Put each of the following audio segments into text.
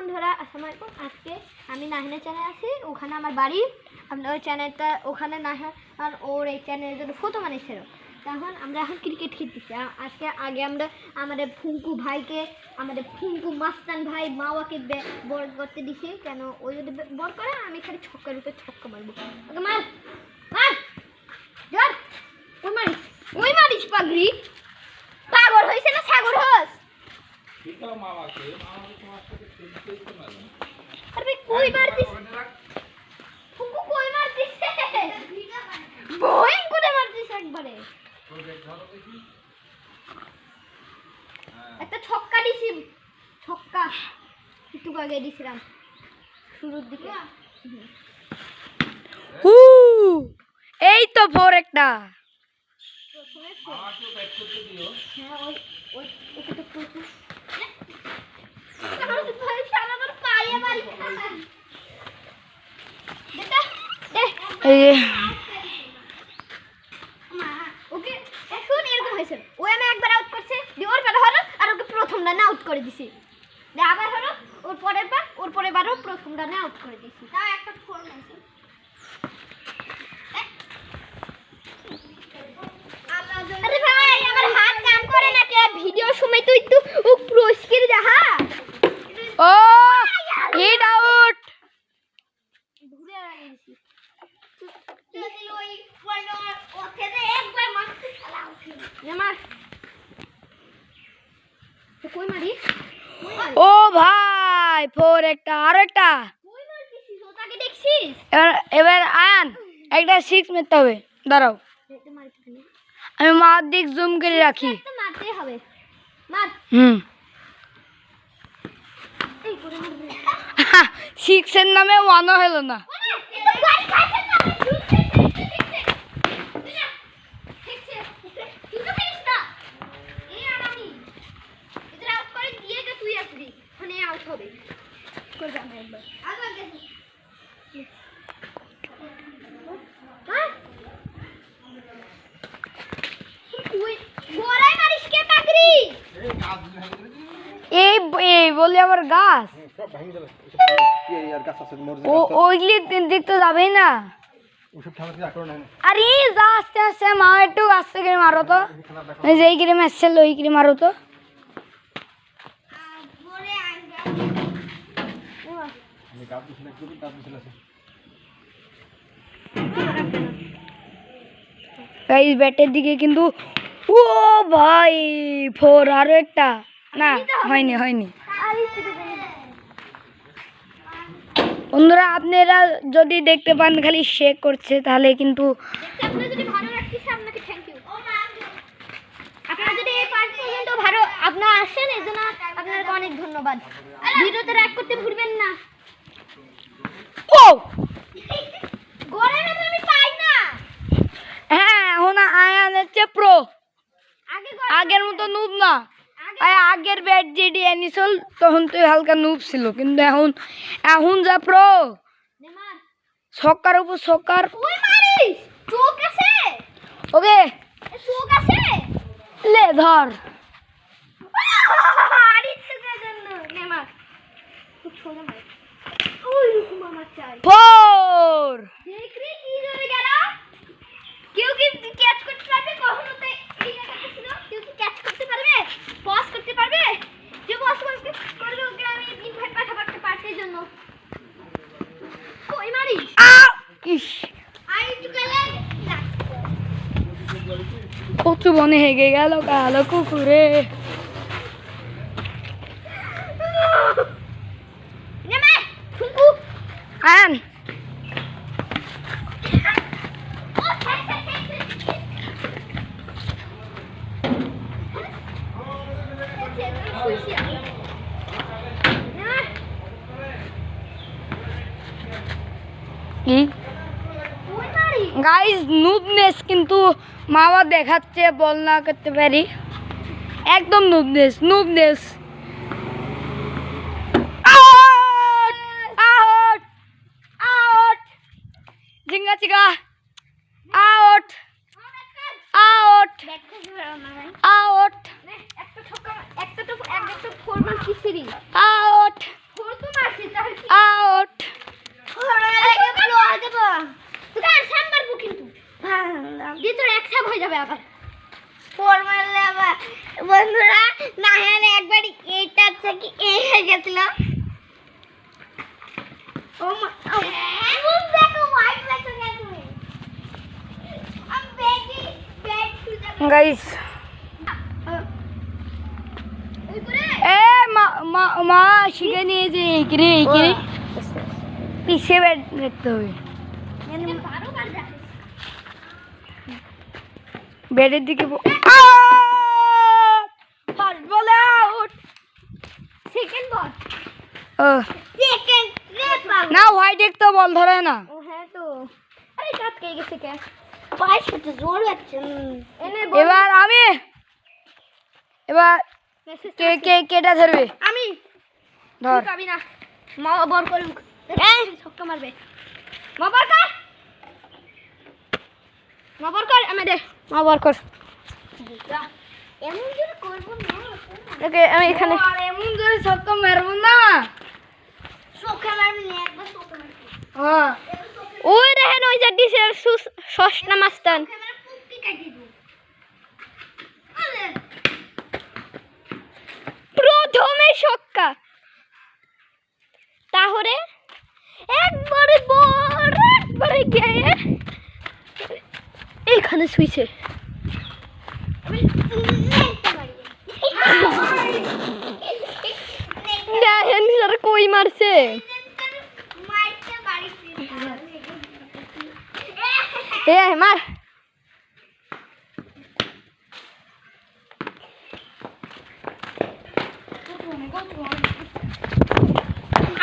বন্ধুরা আসসালামু আলাইকুম। আজকে আমি নাহিনের চ্যানেলে আছি, ওখানে আমার বাড়ি। আমরা ওই চ্যানেলটা ওখানে নাহিন আর ওর এই চ্যানেলের জন্য ফটো বানিয়েছিল। তখন আমরা এখন ক্রিকেট খেলতেছি। আজকে আগে আমরা আমাদের ফুঙ্কু ভাইকে, আমাদের ফুঙ্কু মাস্তান ভাই মাওয়াকে বল করতে দিছি। কেন ওই যদি বল করে আমি খালি ছক্কার উপরে ছক্কা মারবো। ওকে মার মার ধর, ওই মারিস পাগড়ি। পাগল হয়েছে না সাগর হস? अरे कोई मारती तुमको कोई मारती बोई को मारती একবারে একটা ছক্কা দিছি, ছক্কা একটু আগে দিছিলাম শুরুর দিকে। হু এই তো ফোর একটা প্রথমে আমাকে ব্যাট করতে দিও। হ্যাঁ ওই ওই ওকে তো প্রথম প্রথম রানে আউট করে দিছি। আবার হলো ওর পরের বার, ওর পরের বারও প্রথম রানে আউট করে দিছি। তাও একটা ফোর মারছি। আরে ভাই আমার হাত কাম করে না, কে ভিডিও সময় তুই একটু প্রো স্কিল দেখা। ও হিট আউট ঘুরে লাগিয়েছি যদি ওই বলো ওকে দে একবার মারতে খেলা উঠে মার তো কই মারি। ও ভাই ফোর একটা আর একটা কই মারছিস ওটাকে দেখছিস? এবার আয়ান একটা সিক্স মারতে হবে। দাঁড়াও এটা মারতে না, আমি মার দিক জুম করে রাখি। তো মারতেই হবে, মার। এই করে মারবে সিক্সের নামে ওয়ানও হলো না। এই বলে আমার গাছ ওইগুলি দেখতে যাবেই না। আরে যা আস্তে আস্তে মা একটু আস্তে করে মারো তো, যেই করে মারছিল ওই করে মারো তো। ব্যাটের দিকে কিন্তু ও ভাই ফোর আরো একটা না হয়নি হয়নি। বন্ধুরা আপনারা যদি দেখতে পান খালি শেক করছে তাহলে কিন্তু আপনারা আসেন এই জন্য আপনাদেরকে অনেক ধন্যবাদ। ভিডিওতে লাইক করতে ভুলবেন না। ও গড়ে না আমি পাই না। হ্যাঁ এখন আয়ান হচ্ছে প্রো, আগের মতো নুব না। আগের ব্যাট যেটি এনেছিল তখন তো হালকা নুব ছিল, কিন্তু এখন এখন যা প্রো ছক্কার উপর ছক্কার। ওই মারিস চোখ আছে ওকে চোখ আছে লে ধর ফোর। কেউ কি ক্যাচ করতে পারবে? কখনো তো এই জায়গাটা ছিল, কেউ কি ক্যাচ করতে পারবে? পজ করতে পারবে? যে পজ করতে পারবে ওকে আমি ইনভাইট পাঠাবো একটা পার্টির জন্য। কই মারিস? ইস আই চুকালে কচু বনে হেগে গেল কালো কুকুরে। নেমে ফুঙ্কু আয়ান গাইস নুবনেস কিন্তু মাওয়া দেখাচ্ছে বল না করতে পারি, একদম নুবনেস নুবনেস। আউট আউট আউট জিঙ্গা চিগা আউট আউট আউট একটা ছক্কা একটা তো ফোর মারছিস। আউট ফোর তো দিয়ে তোর এক সাপ হয়ে যাবে আবার ফোর মারলে আবার বন্ধুরা নাহান একবার এইটা থেকে এই হয়ে গেছিল ও মা মুখ দেখো হোয়াইট লাগছে কেন তুমি আমি বেড টু গাইস ওই করে এ মা শিখে নিয়েছে কিরে কিরে পিছে বেড দেখতে হবে এনে বারবার যাচ্ছে বেডের দিকে ফার্স্ট বলে আউট সেকেন্ড বল ও সেকেন্ড রেড পাবো না হোয়াইট এক তো বল ধরে না ও হ্যাঁ তো আরে কাট কে গেছে কে পায়ে শুতে জোর লাগছে এনে এবার আমি এবার কে কে কেটা ধরবে আমি ধর তুই পাবি না মা বল করুক ছক্কা মারবে মা বল কর মা বল কর আমি দে মা বল কর এমন জোরে করব না ওকে আমি এখানে আর এমন করে ছক্কা মারবো না ছক্কা মারবি না একবার ছক্কা মারবি হ্যাঁ ওই দেখেন ওই যে ডিসের সসনা মাস্তান প্রথমে ছক্কা তাহলে একবারে বড় একবারে গিয়ে এইখানে শুইছে দেখেন স্যার কই মারছে এ মার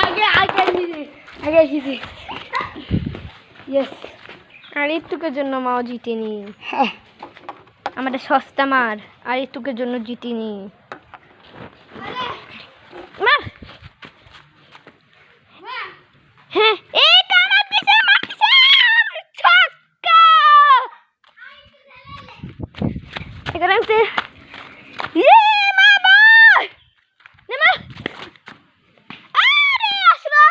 আগে আগে আগে জিতে ইয়েস আর একটুকের জন্য মাও জিতেনি আমাদের সস্তা মার আর একটুকের জন্য জিতিনি মার হ্যাঁ এই কামার দিছে মারছে ছক্কা এখানে ইয়ে বাবা নেমা আরে আসরা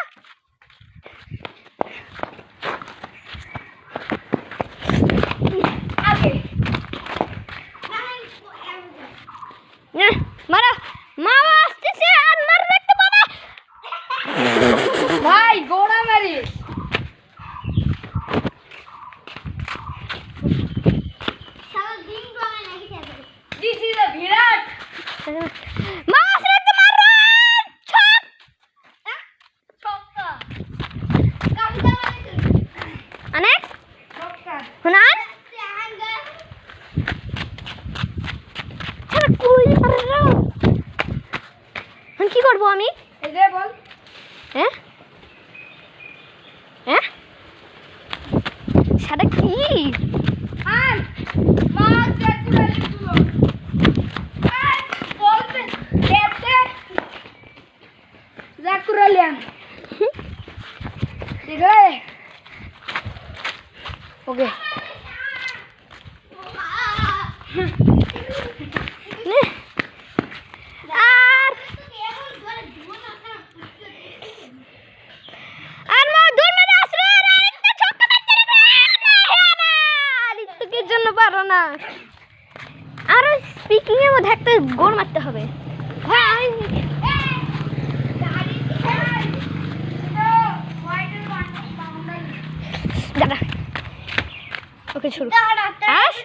আগে মারা মা আসতেছে আর মার রাখতে পারে ভাই গোড়া মারি দিস ইজ আ বিরাট মা আসতে মার ছক ছক্কা অনেক ছক্কা হুনান আরে কই আরে এখন কি করব আমি এই যে বল হ্যাঁ হ্যাঁ সাদা কি আর মা দেখুরা লিখলো আর বলতে দেখতে জাকুরা লিয়ান ঠিক আছে ওকে আর আর মা দূর মেরে আসলো আর একটা ছক্কা মারতে না ঋতুকের জন্য পারো না আর স্পিকিং এর মধ্যে একটা গোল মারতে হবে হ্যাঁ আমি দাদা ওকে শুরু আস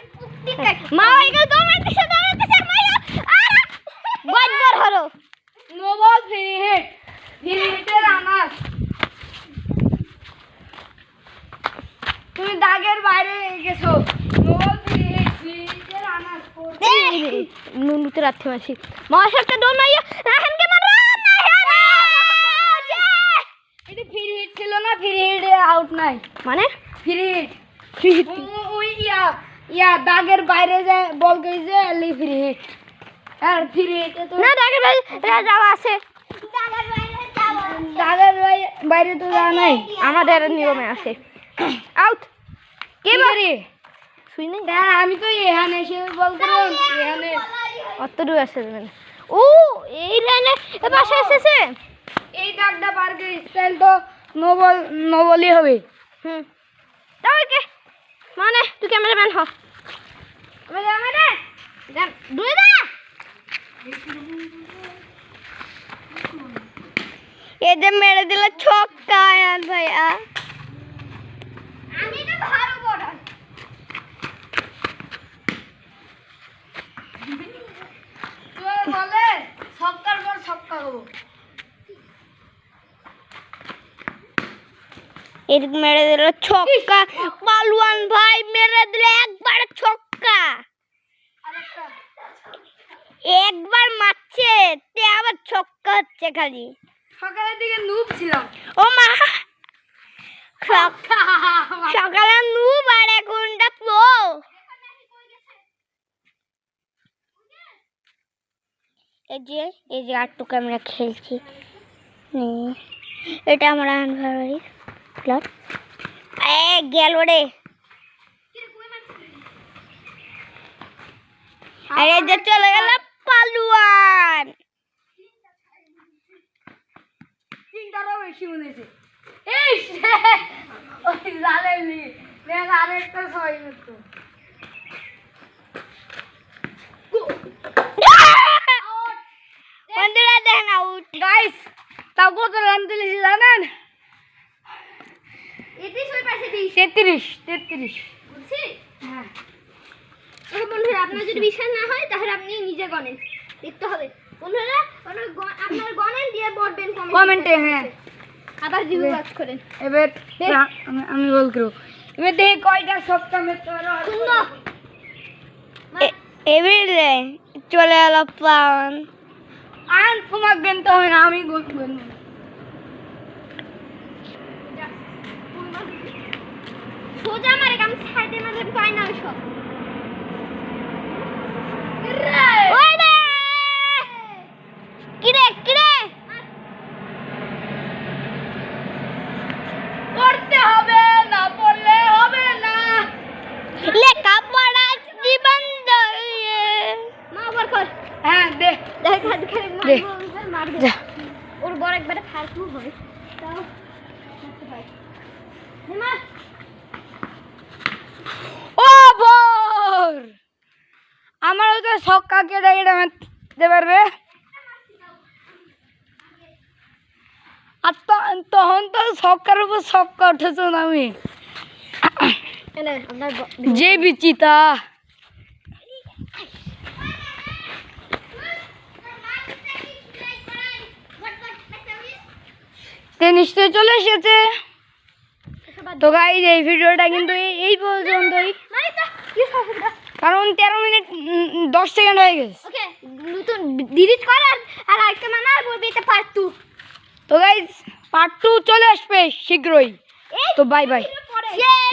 মা এগুলো দৌড়াইতেছে মাইরা আর গজবার হলো no ball free hit free হিটের আনাস তুমি দাগের বাইরে গেছো নো বল ফ্রি হিটের আনাস নুনুতে রাখতে মাসি মা একটা দৌড় মাইয়া রাহানকে মার এটা ফ্রি হিট ছিল না ফ্রি হিটে আউট নাই মানে ফ্রি হিট ওই ইয়া দাগের বাইরে যায় বল গইছে এলি ফ্রি হিট আর ফ্রি হিটে তো না দাগের বাইরে যাওয়া আছে দাগের বাইরে তো যাওয়া নাই আমাদের নিয়মে আছে আউট কে বাড়ি শুই নাই আমি তো এখানে এসে বল করলাম এখানে অত দূর আছে মানে ও এই লাইনে পাশে এসেছে এই দাগটা পার্কের স্টাইল তো নো বলই হবে হুম তাও কে মানে তুই ক্যামেরাম্যান হ দূরে যা এতে মেরে দিল ছক্কা আয়ান ভাইয়া আমি তো ভালো বড় তুই বলে ছক্কার পর ছক্কা দেবো এদিক মেরে দিল ছক্কা পালুয়ান ভাই মেরে দিল একবার ছক্কা একবার মারছে তে আবার ছক্কা হচ্ছে খালি সকালের দিকে নুব ছিলাম ও মা সকালে নুব আর এখনটা প্রো এই যে আটটুকু আমরা খেলছি এটা আমার আনভারি প্লট গেল রে আরে যে চলে গেল পালুয়ান তিনটারও বেশি মনে হয়েছে এই ওই জালেলি দেখ আরেকটা ছয় মতো বন্ধুরা দেখেন আউট গাইস তাও কত রান তুলেছি জানেন 33 হ্যাঁ বন্ধুরা আপনার যদি বিশ্বাস না হয় তাহলে আপনি নিজে গণেন দেখতে হবে বন্ধুরা আপনার গণেন দিয়ে বলবেন কমেন্টে হ্যাঁ আবার রিভিউ ওয়াচ করেন এবার আমি বল করব এবার দেখি কয়টা ছক্কা মেরতে পারো সুন্দর এবারে চলে এলো প্লান আন তোমাকে গেনতে হবে না আমি গুনবো সোজা মারে আমি সাইডে মারলে পাই না সব কিরে কিরে পড়তে হবে না পড়লে হবে না লেখাপড়া জীবন মা আবার কর হ্যাঁ দে দেখ হাত খেলে দে। মারবে যা ওর বড় একবারে ফালতু হয় তাও মারতে হয় মা ও বল আমারও তো ছক্কা কেটে কেটে মারতে পারবে আর তখন তো ছক্কার উপর ছক্কা উঠেছ না আমি এনে আপনার যে বিচিতা তে নিশ্চয়ই চলে এসেছে তো গাইস এই ভিডিওটা কিন্তু এই পর্যন্তই কারণ 13 মিনিট 10 সেকেন্ড হয়ে গেছে ওকে নতুন ডিলিট কর আর আরেকটা মানা আর বলবি এটা পার্ট 2 তো গাইস পার্ট 2 চলে আসবে শীঘ্রই তো বাই বাই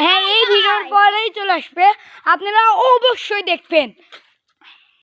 হ্যাঁ এই ভিডিওর পরেই চলে আসবে আপনারা অবশ্যই দেখবেন